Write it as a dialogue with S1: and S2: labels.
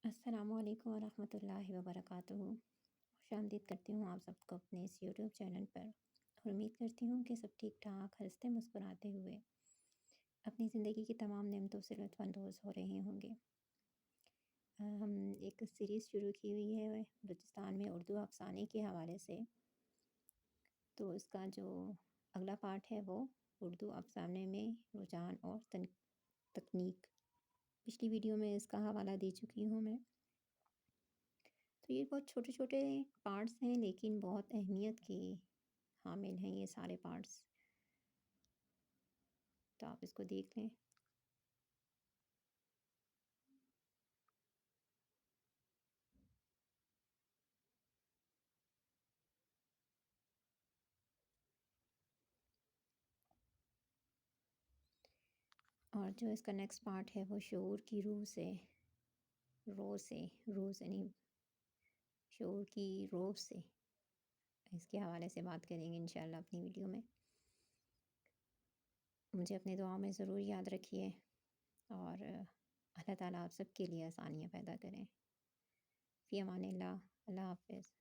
S1: السلام علیکم ورحمۃ اللہ وبرکاتہ۔ خوش آمدید کرتی ہوں آپ سب کو اپنے اس یوٹیوب چینل پر، اور امید کرتی ہوں کہ سب ٹھیک ٹھاک ہنستے مسکراتے ہوئے اپنی زندگی کی تمام نعمتوں سے لطف اندوز ہو رہے ہوں گے۔ ہم ایک سیریز شروع کی ہوئی ہے بلوچستان میں اردو افسانے کے حوالے سے، تو اس کا جو اگلا پارٹ ہے وہ اردو افسانے میں رجحان اور تکنیک۔ پچھلی ویڈیو میں اس کا حوالہ دے چکی ہوں میں۔ تو یہ بہت چھوٹے چھوٹے پارٹس ہیں لیکن بہت اہمیت کی حامل ہیں یہ سارے پارٹس، تو آپ اس کو دیکھ لیں۔ اور جو اس کا نیکسٹ پارٹ ہے وہ شعور کی روح سے، روز یعنی شعور کی روح سے، اس کے حوالے سے بات کریں گے انشاءاللہ اپنی ویڈیو میں۔ مجھے اپنے دعاؤں میں ضرور یاد رکھیے، اور اللہ تعالیٰ آپ سب کے لیے آسانیاں پیدا کریں۔ فی امان اللہ، اللہ حافظ۔